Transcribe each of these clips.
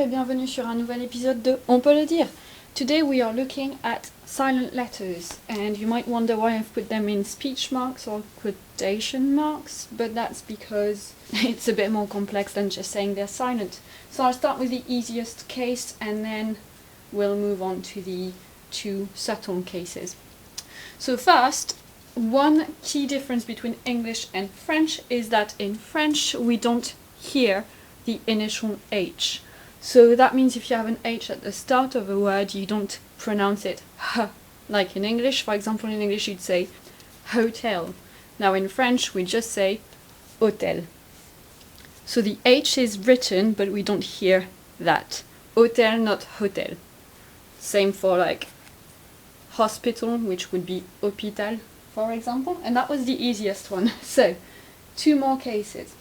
et bienvenue sur un nouvel épisode de On peut le dire. Today we are looking at silent letters, and you might wonder why I've put them in speech marks or quotation marks, but that's because it's a bit more complex than just saying they're silent. So I'll start with the easiest case and then we'll move on to the two subtle cases. So first, one key difference between English and French is that in French we don't hear the initial H. So that means if you have an H at the start of a word, you don't pronounce it h, like in English. For example, in English you'd say hotel. Now in French we just say hôtel. So the H is written, but we don't hear that. Hôtel, not hotel. Same for like hospital, which would be hôpital, for example. And that was the easiest one. So, two more cases.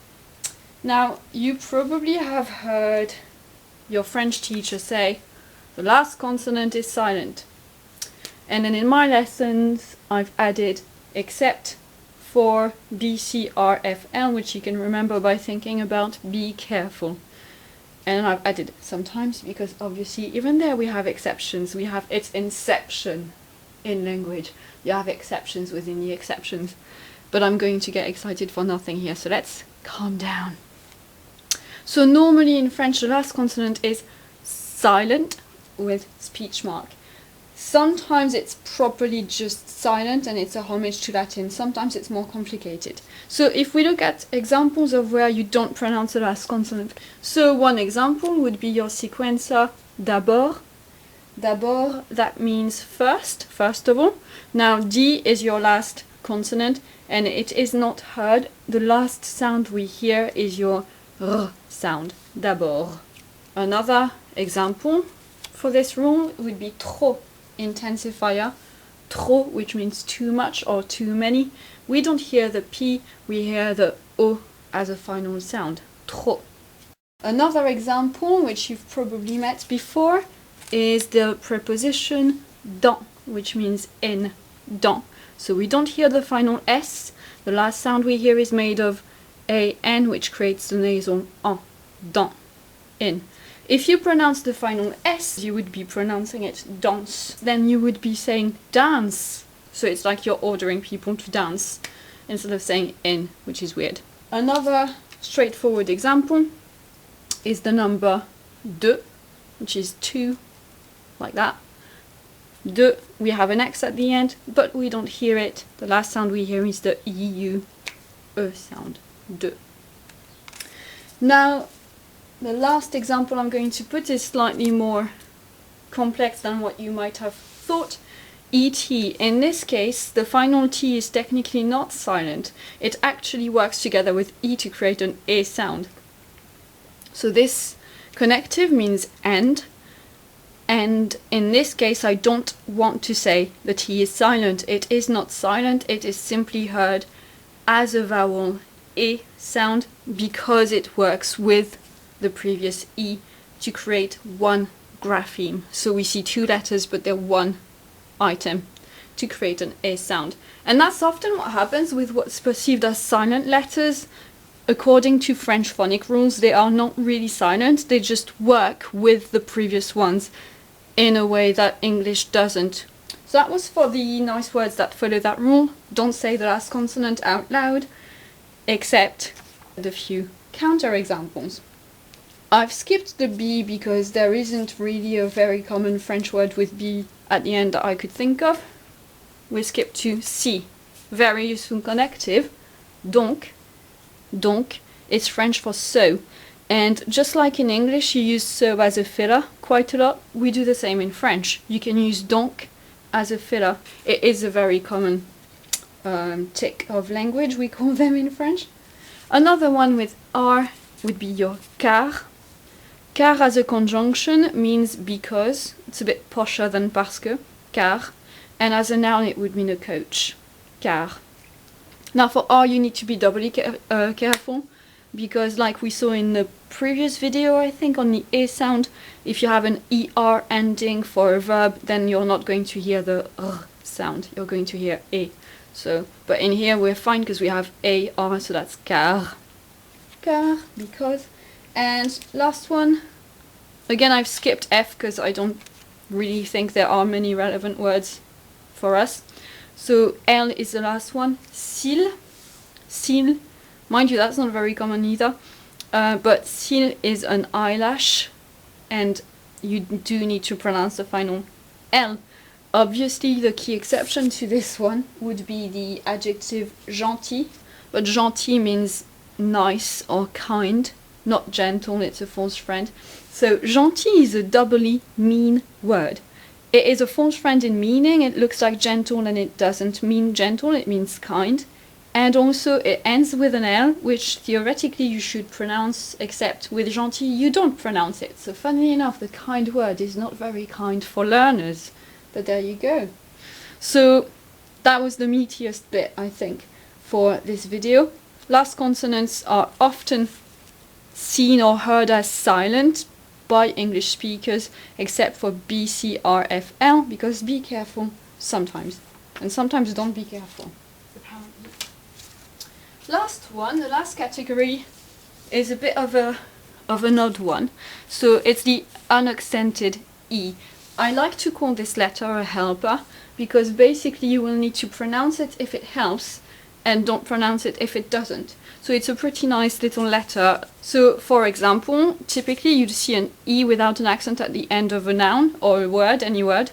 Now, you probably have heard your French teacher say, the last consonant is silent. And then in my lessons, I've added except for B, C, R, F, L, which you can remember by thinking about be careful. And I've added sometimes because obviously even there we have exceptions. We have its inception in language. You have exceptions within the exceptions. But I'm going to get excited for nothing here, so let's calm down. So normally in French the last consonant is silent with speech mark. Sometimes it's properly just silent and it's a homage to Latin. Sometimes it's more complicated. So if we look at examples of where you don't pronounce the last consonant. So one example would be your sequencer d'abord. D'abord, that means first of all. Now D is your last consonant and it is not heard. The last sound we hear is your R sound, d'abord. Another example for this rule would be trop, intensifier. Trop, which means too much or too many. We don't hear the P, we hear the O as a final sound. Trop. Another example, which you've probably met before, is the preposition dans, which means in, dans. So we don't hear the final S. The last sound we hear is made of an, which creates the nasal en, dans, in. If you pronounce the final S, you would be pronouncing it danse. Then you would be saying dance. So it's like you're ordering people to dance instead of saying in, which is weird. Another straightforward example is the number deux, which is two, like that. Deux, we have an X at the end, but we don't hear it. The last sound we hear is the EU, E sound. Deux. Now, the last example I'm going to put is slightly more complex than what you might have thought. ET. In this case, the final T is technically not silent. It actually works together with E to create an A sound. So this connective means and in this case I don't want to say the T is silent. It is not silent, it is simply heard as a vowel A sound because it works with the previous E to create one grapheme. So we see two letters but they're one item to create an A sound. And that's often what happens with what's perceived as silent letters. According to French phonic rules, they are not really silent, they just work with the previous ones in a way that English doesn't. So that was for the nice words that follow that rule. Don't say the last consonant out loud, except the few counter examples. I've skipped the B because there isn't really a very common French word with B at the end that I could think of. We skip to C. Very useful connective. Donc. Donc. It's French for so. And just like in English you use so as a filler quite a lot, we do the same in French. You can use donc as a filler. It is a very common tick of language, we call them in French. Another one with R would be your car. Car as a conjunction means because. It's a bit posher than parce que. Car. And as a noun it would mean a coach. Car. Now for R you need to be doubly careful because like we saw in the previous video I think on the A sound, if you have an ER ending for a verb then you're not going to hear the R sound, you're going to hear A. So, but in here we're fine because we have AR, so that's car. Car, because. And last one, Again, I've skipped F because I don't really think there are many relevant words for us. So L is the last one. Cils. Cils. Mind you, that's not very common either. But cils is an eyelash, and you do need to pronounce the final L. Obviously, the key exception to this one would be the adjective gentil, but gentil means nice or kind, not gentle, it's a false friend. So gentil is a doubly mean word. It is a false friend in meaning, it looks like gentle and it doesn't mean gentle, it means kind. And also it ends with an L, which theoretically you should pronounce, except with gentil you don't pronounce it. So funnily enough, the kind word is not very kind for learners. But there you go. So that was the meatiest bit, I think, for this video. Last consonants are often seen or heard as silent by English speakers, except for B, C, R, F, L, because be careful sometimes. And sometimes don't be careful, apparently. Last one, the last category, is a bit of an odd one. So it's the unaccented E. I like to call this letter a helper because basically you will need to pronounce it if it helps and don't pronounce it if it doesn't. So it's a pretty nice little letter. So for example, typically you'd see an E without an accent at the end of a noun or a word, any word,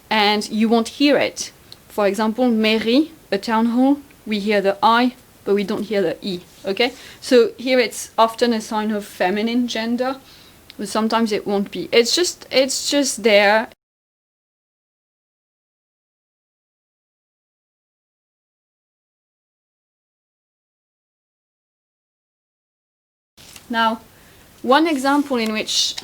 and you won't hear it. For example, mairie, a town hall, we hear the I, but we don't hear the E, okay? So here it's often a sign of feminine gender, but sometimes it won't be. It's just there. Now, one example in which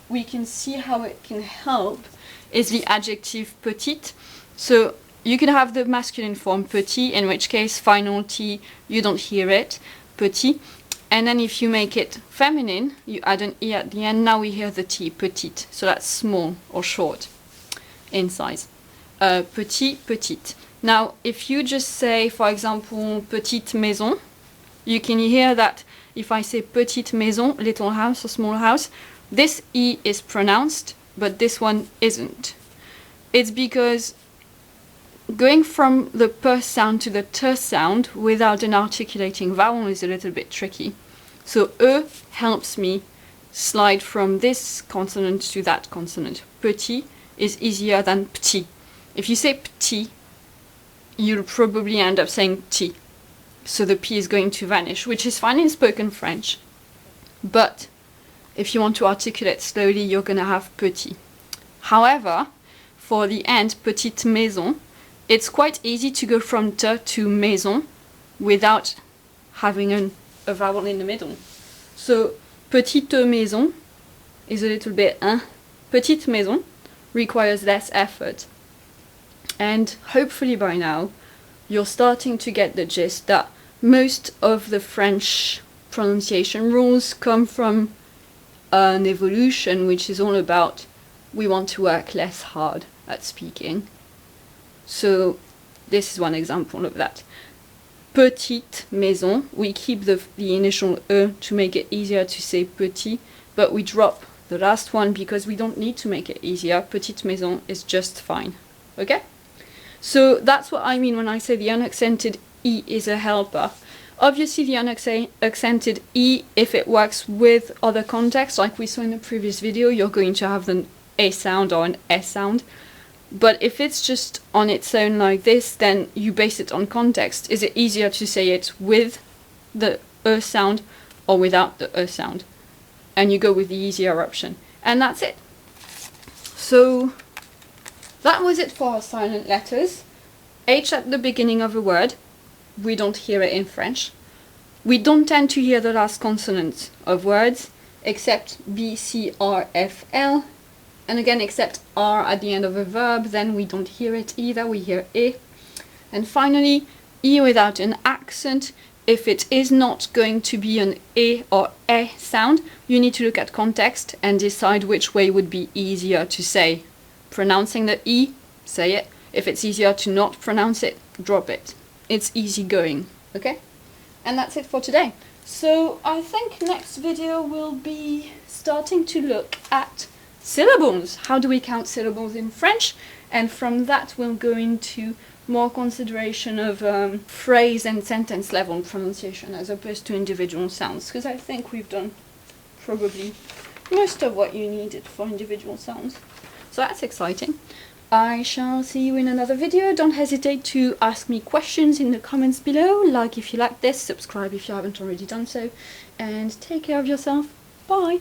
we can see how it can help is the adjective petite. So you can have the masculine form petit, in which case final T, you don't hear it, petit. And then if you make it feminine, you add an E at the end, now we hear the T, petite. So that's small or short in size. Petit, petite. Now, if you just say, for example, petite maison, you can hear that if I say petite maison, little house or small house, this E is pronounced, but this one isn't. It's because going from the P sound to the T sound without an articulating vowel is a little bit tricky. So E helps me slide from this consonant to that consonant. Petit is easier than petit. If you say petit, you'll probably end up saying T. So the P is going to vanish, which is fine in spoken French. But if you want to articulate slowly, you're going to have petit. However, for the end, petite maison, it's quite easy to go from T to maison without having a vowel in the middle. So petite maison is a little bit petite maison requires less effort. And hopefully by now, you're starting to get the gist that most of the French pronunciation rules come from an evolution which is all about we want to work less hard at speaking. So this is one example of that. Petite maison, we keep the initial E to make it easier to say petit, but we drop the last one because we don't need to make it easier. Petite maison is just fine. Okay? So that's what I mean when I say the unaccented E is a helper. Obviously the unaccented E, if it works with other contexts, like we saw in the previous video, you're going to have an A sound or an S sound. But if it's just on its own like this, then you base it on context. Is it easier to say it with the E sound or without the E sound? And you go with the easier option. And that's it. So that was it for our silent letters. H at the beginning of a word. We don't hear it in French. We don't tend to hear the last consonant of words, except B, C, R, F, L. And again, except R at the end of a verb, then we don't hear it either, we hear E. And finally, E without an accent. If it is not going to be an E or E sound, you need to look at context and decide which way would be easier to say. Pronouncing the E, say it. If it's easier to not pronounce it, drop it. It's easy going, okay? And that's it for today. So I think next video will be starting to look at syllables. How do we count syllables in French? And from that we'll go into more consideration of phrase and sentence level pronunciation as opposed to individual sounds, because I think we've done probably most of what you needed for individual sounds. So that's exciting. I shall see you in another video. Don't hesitate to ask me questions in the comments below. Like if you like this, subscribe if you haven't already done so, and take care of yourself. Bye!